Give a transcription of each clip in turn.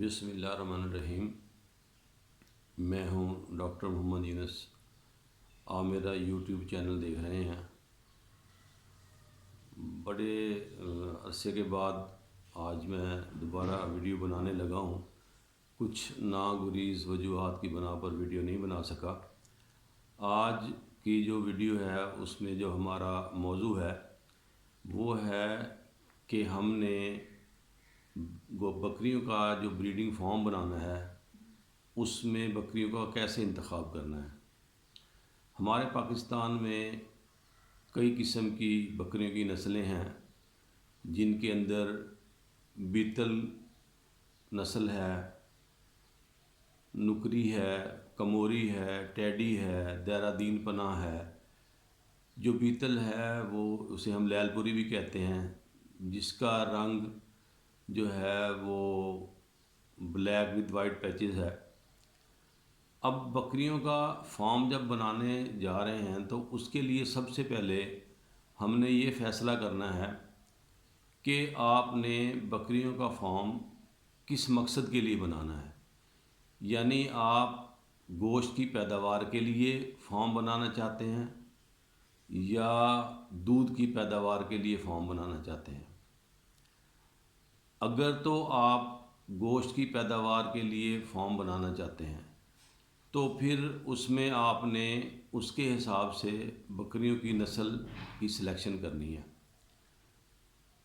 بسم اللہ الرحمن الرحیم۔ میں ہوں ڈاکٹر محمد یونس۔ آپ میرا یوٹیوب چینل دیکھ رہے ہیں۔ بڑے عرصے کے بعد آج میں دوبارہ ویڈیو بنانے لگا ہوں۔ کچھ ناگزیر وجوہات کی بنا پر ویڈیو نہیں بنا سکا۔ آج کی جو ویڈیو ہے اس میں جو ہمارا موضوع ہے وہ ہے کہ ہم نے بکریوں کا جو بریڈنگ فارم بنانا ہے اس میں بکریوں کا کیسے انتخاب کرنا ہے۔ ہمارے پاکستان میں کئی قسم کی بکریوں کی نسلیں ہیں، جن کے اندر بیتل نسل ہے، نکری ہے، کموری ہے، ٹیڈی ہے، دیرہ دین پناہ ہے۔ جو بیتل ہے وہ اسے ہم لیل پوری بھی کہتے ہیں، جس کا رنگ جو ہے وہ بلیک وتھ وائٹ پیچز ہے۔ اب بکریوں کا فارم جب بنانے جا رہے ہیں تو اس کے لیے سب سے پہلے ہم نے یہ فیصلہ کرنا ہے کہ آپ نے بکریوں کا فارم کس مقصد کے لیے بنانا ہے۔ یعنی آپ گوشت کی پیداوار کے لیے فارم بنانا چاہتے ہیں یا دودھ کی پیداوار کے لیے فارم بنانا چاہتے ہیں۔ اگر تو آپ گوشت کی پیداوار کے لیے فارم بنانا چاہتے ہیں تو پھر اس میں آپ نے اس کے حساب سے بکریوں کی نسل کی سلیکشن کرنی ہے۔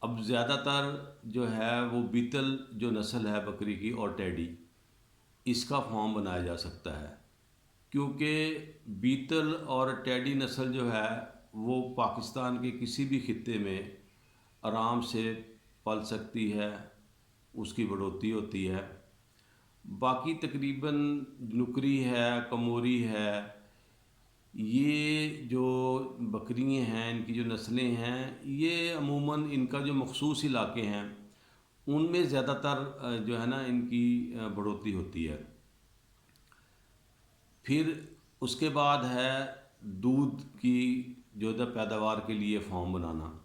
اب زیادہ تر جو ہے وہ بیتل جو نسل ہے بکری کی اور ٹیڈی، اس کا فارم بنایا جا سکتا ہے، کیونکہ بیتل اور ٹیڈی نسل جو ہے وہ پاکستان کے کسی بھی خطے میں آرام سے پل سکتی ہے، اس کی بڑھوتی ہوتی ہے۔ باقی تقریباً نکری ہے، کموری ہے، یہ جو بکریاں ہیں، ان کی جو نسلیں ہیں، یہ عموماً ان کا جو مخصوص علاقے ہیں ان میں زیادہ تر جو ہے نا ان کی بڑھوتی ہوتی ہے۔ پھر اس کے بعد ہے دودھ کی جو ہے پیداوار کے لیے فارم بنانا۔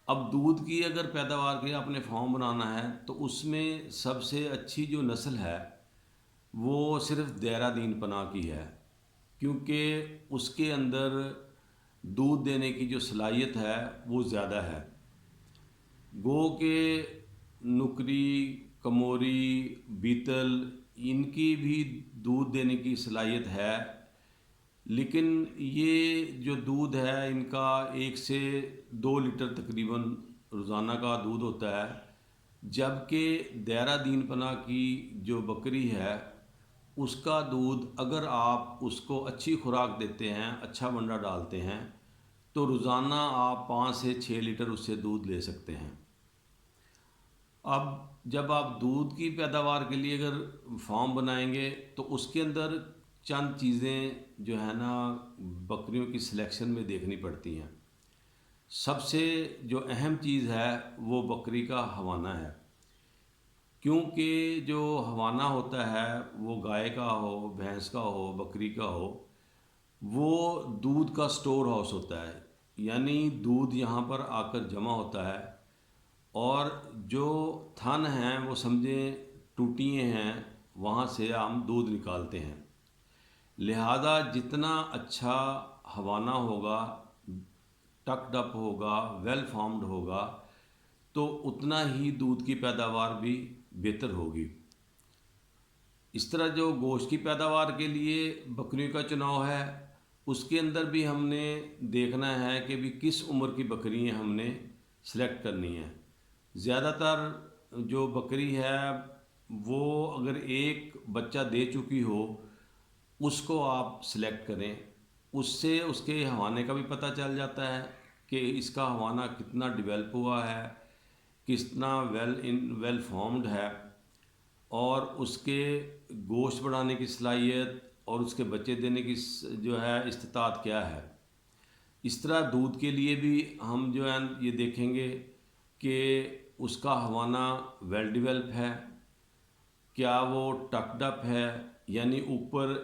اب دودھ کی اگر پیداوار کے اپنے فارم بنانا ہے تو اس میں سب سے اچھی جو نسل ہے وہ صرف دیرہ دین پناہ کی ہے، کیونکہ اس کے اندر دودھ دینے کی جو صلاحیت ہے وہ زیادہ ہے۔ گو کہ نکری، کموری، بیتل، ان کی بھی دودھ دینے کی صلاحیت ہے، لیکن یہ جو دودھ ہے ان کا 1 سے 2 لیٹر تقریباً روزانہ کا دودھ ہوتا ہے، جبکہ دیرہ دین پناہ کی جو بکری ہے اس کا دودھ اگر آپ اس کو اچھی خوراک دیتے ہیں، اچھا منڈا ڈالتے ہیں تو روزانہ آپ 5 سے 6 لیٹر اس سے دودھ لے سکتے ہیں۔ اب جب آپ دودھ کی پیداوار کے لیے اگر فارم بنائیں گے تو اس کے اندر چند چیزیں جو ہے نا بکریوں کی سلیکشن میں دیکھنی پڑتی ہیں۔ سب سے جو اہم چیز ہے وہ بکری کا ہوانہ ہے، کیونکہ جو ہوانہ ہوتا ہے وہ گائے کا ہو، بھینس کا ہو، بکری کا ہو، وہ دودھ کا سٹور ہاؤس ہوتا ہے۔ یعنی دودھ یہاں پر آ کر جمع ہوتا ہے، اور جو تھن ہیں وہ سمجھیں ٹوٹیاں ہیں، وہاں سے ہم دودھ نکالتے ہیں۔ لہذا جتنا اچھا ہوانہ ہوگا، ٹکڈ اپ ہوگا، ویل فارمڈ ہوگا، تو اتنا ہی دودھ کی پیداوار بھی بہتر ہوگی۔ اس طرح جو گوشت کی پیداوار کے لیے بکریوں کا چناؤ ہے، اس کے اندر بھی ہم نے دیکھنا ہے کہ بھی کس عمر کی بکریاں ہم نے سلیکٹ کرنی ہیں۔ زیادہ تر جو بکری ہے وہ اگر ایک بچہ دے چکی ہو اس کو آپ سلیکٹ کریں، اس سے اس کے ہوانہ کا بھی پتہ چل جاتا ہے کہ اس کا ہوانہ کتنا ڈیولپ ہوا ہے، کتنا ویل فارمڈ ہے، اور اس کے گوشت بڑھانے کی صلاحیت اور اس کے بچے دینے کی جو ہے استطاعت کیا ہے۔ اس طرح دودھ کے لیے بھی ہم جو ہے یہ دیکھیں گے کہ اس کا ہوانہ ویل ڈیولپ ہے، کیا وہ ٹکڈ اپ ہے، یعنی اوپر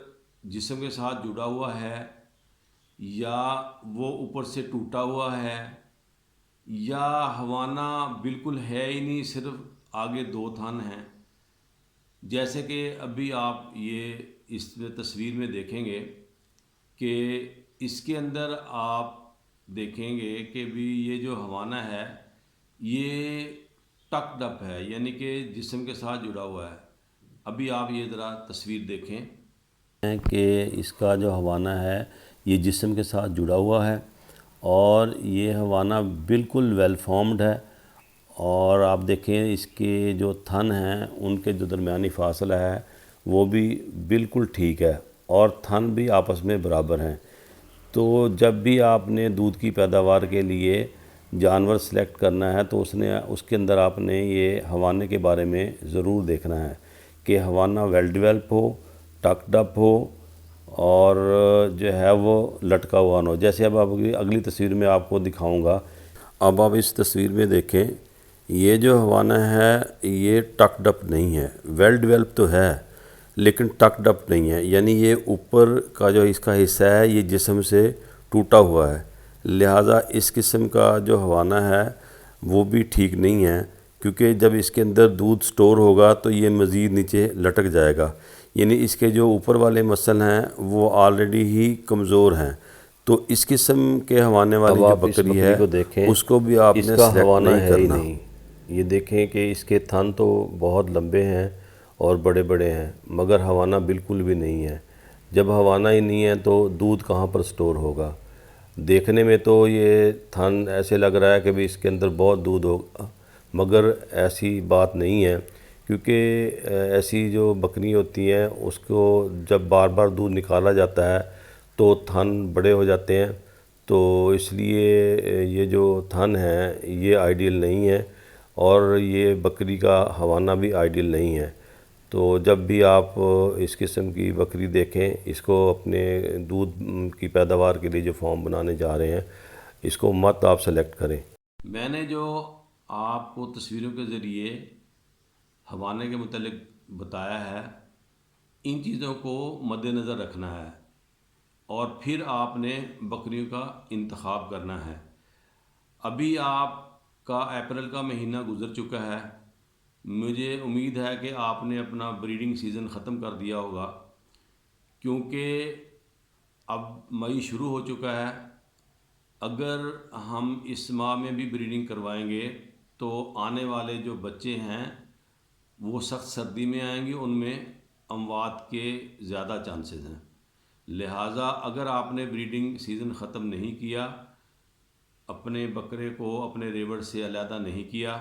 جسم کے ساتھ جڑا ہوا ہے، یا وہ اوپر سے ٹوٹا ہوا ہے، یا ہوانہ بالکل ہے ہی نہیں، صرف آگے 2 تھن ہیں۔ جیسے کہ ابھی آپ یہ اس تصویر میں دیکھیں گے کہ اس کے اندر آپ دیکھیں گے کہ بھی یہ جو ہوانہ ہے یہ ٹکڈ اپ ہے، یعنی کہ جسم کے ساتھ جڑا ہوا ہے۔ ابھی آپ یہ ذرا تصویر دیکھیں کہ اس کا جو ہوانہ ہے یہ جسم کے ساتھ جڑا ہوا ہے، اور یہ ہوانہ بالکل ویل فارمڈ ہے، اور آپ دیکھیں اس کے جو تھن ہیں ان کے جو درمیانی فاصلہ ہے وہ بھی بالکل ٹھیک ہے، اور تھن بھی آپس میں برابر ہیں۔ تو جب بھی آپ نے دودھ کی پیداوار کے لیے جانور سلیکٹ کرنا ہے تو اس کے اندر آپ نے یہ ہوانے کے بارے میں ضرور دیکھنا ہے کہ ہوانہ ویل ڈیولپ ہو، ٹکڈ اپ ہو، اور جو ہے وہ لٹکا ہوا نہ ہو۔ جیسے اب اگلی تصویر میں آپ کو دکھاؤں گا۔ اب آپ اس تصویر میں دیکھیں، یہ جو ہوانہ ہے یہ ٹکڈ اپ نہیں ہے، ویل ڈیولپ تو ہے لیکن ٹکڈ اپ نہیں ہے، یعنی یہ اوپر کا جو اس کا حصہ ہے یہ جسم سے ٹوٹا ہوا ہے، لہٰذا اس قسم کا جو ہوانہ ہے وہ بھی ٹھیک نہیں ہے، کیونکہ جب اس کے اندر دودھ سٹور ہوگا تو یہ مزید نیچے لٹک جائے گا، یعنی اس کے جو اوپر والے مسل ہیں وہ آلریڈی ہی کمزور ہیں۔ تو اس قسم کے ہوانے والی جو بکری ہے کو دیکھیں، اس کو بھی آپ اس نے کا سلیکٹ ہوانہ نہیں ہے ہی کرنا۔ نہیں۔ یہ دیکھیں کہ اس کے تھن تو بہت لمبے ہیں اور بڑے بڑے ہیں، مگر ہوانہ بالکل بھی نہیں ہے۔ جب ہوانہ ہی نہیں ہے تو دودھ کہاں پر سٹور ہوگا؟ دیکھنے میں تو یہ تھن ایسے لگ رہا ہے کہ بھی اس کے اندر بہت دودھ ہوگا، مگر ایسی بات نہیں ہے، کیونکہ ایسی جو بکری ہوتی ہیں اس کو جب بار بار دودھ نکالا جاتا ہے تو تھن بڑے ہو جاتے ہیں، تو اس لیے یہ جو تھن ہے یہ آئیڈیل نہیں ہے، اور یہ بکری کا ہوانہ بھی آئیڈیل نہیں ہے۔ تو جب بھی آپ اس قسم کی بکری دیکھیں، اس کو اپنے دودھ کی پیداوار کے لیے جو فارم بنانے جا رہے ہیں، اس کو مت آپ سلیکٹ کریں۔ میں نے جو آپ کو تصویروں کے ذریعے حوانے کے متعلق بتایا ہے، ان چیزوں کو مد نظر رکھنا ہے اور پھر آپ نے بکریوں کا انتخاب کرنا ہے۔ ابھی آپ کا اپریل کا مہینہ گزر چکا ہے، مجھے امید ہے کہ آپ نے اپنا بریڈنگ سیزن ختم کر دیا ہوگا، کیونکہ اب مئی شروع ہو چکا ہے۔ اگر ہم اس ماہ میں بھی بریڈنگ کروائیں گے تو آنے والے جو بچے ہیں وہ سخت سردی میں آئیں گے، ان میں اموات کے زیادہ چانسز ہیں۔ لہٰذا اگر آپ نے بریڈنگ سیزن ختم نہیں کیا، اپنے بکرے کو اپنے ریوڑ سے علیحدہ نہیں کیا،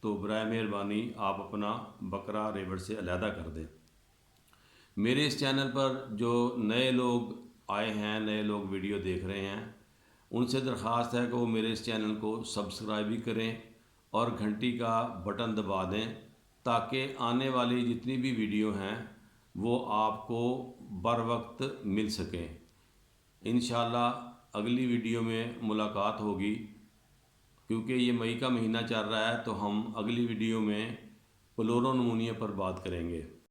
تو برائے مہربانی آپ اپنا بکرا ریوڑ سے علیحدہ کر دیں۔ میرے اس چینل پر جو نئے لوگ آئے ہیں، نئے لوگ ویڈیو دیکھ رہے ہیں، ان سے درخواست ہے کہ وہ میرے اس چینل کو سبسکرائب بھی کریں اور گھنٹی کا بٹن دبا دیں، تاکہ آنے والی جتنی بھی ویڈیو ہیں وہ آپ کو بر وقت مل سکیں۔ انشاءاللہ اگلی ویڈیو میں ملاقات ہوگی، کیونکہ یہ مئی کا مہینہ چل رہا ہے تو ہم اگلی ویڈیو میں پلورو نمونیا پر بات کریں گے۔